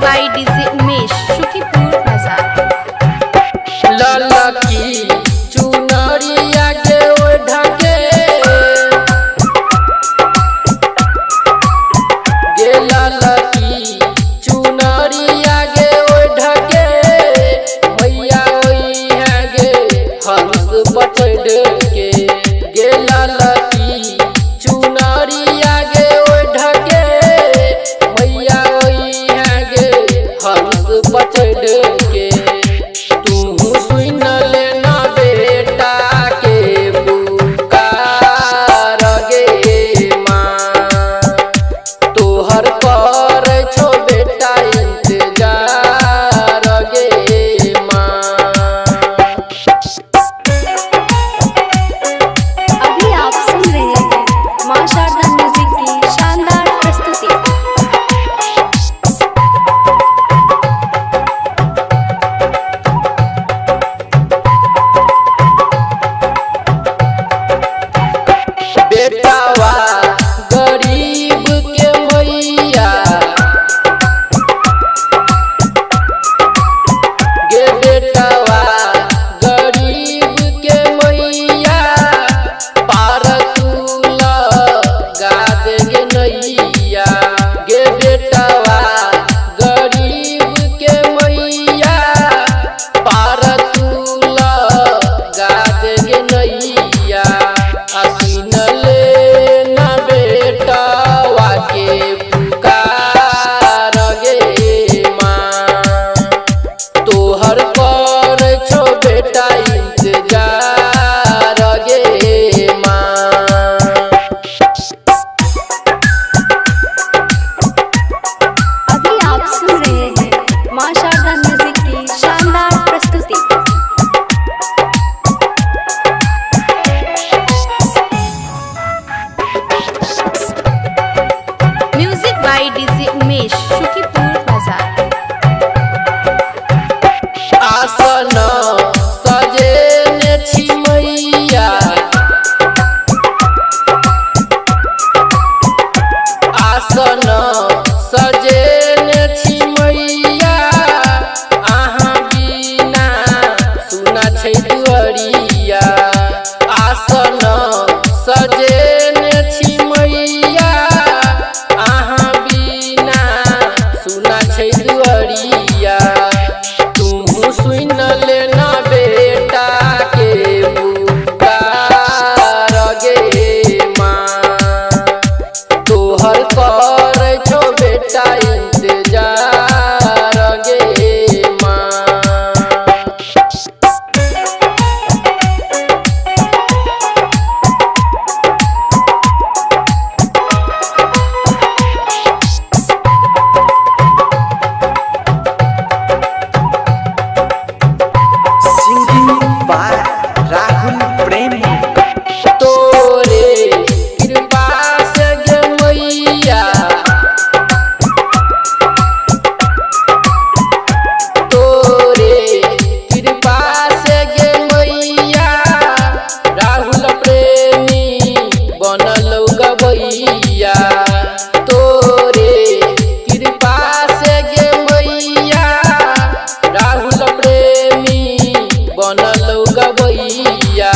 by DJ Umesh, Shukipur Bazaar. ललकी चुनरिया के ओढ़के गे ललकी चुनरिया के ओढ़के मैया ओई है गे हंस पचड़ के गे ललकी चुनरिया के ओढ़के मैया ओई है गे हंस पचड़ के बेटावा गरीब के मैया गे बेटावा गरीब के मैया पार तू लगा दे गे नैया गे बेटावा गरीब के मैया पार तू लगा दे गे नैया आसीन लेना बेटावा के पुकार गे माँ तोहर पर छो बेटा इंतजार गे माँ। अभी आप सुन रहे हैं मां शारदा म्यूजिक की शानदार प्रस्तुति। Music by DJ Umesh, Shukipur Bazar. आसन सजेने छी मैया आसन सजेने छी मैया अहाँ बिना सुना छै दुअरिया आसन सजेने छी मैया अहाँ बिना सुना छै दुअरिया तू सुन लेना बेटा के पुकार गे माँ तोहर कर छो बेटा इंतजार गे माँ। Singing by Rahul Premi. तोरे कृपा से गे मैया तोरे कृपा से गे मैया राहुल प्रेमी बनल गवैया तोरे कृपा से गे मैया राहुल प्रेमी बनल गवैया।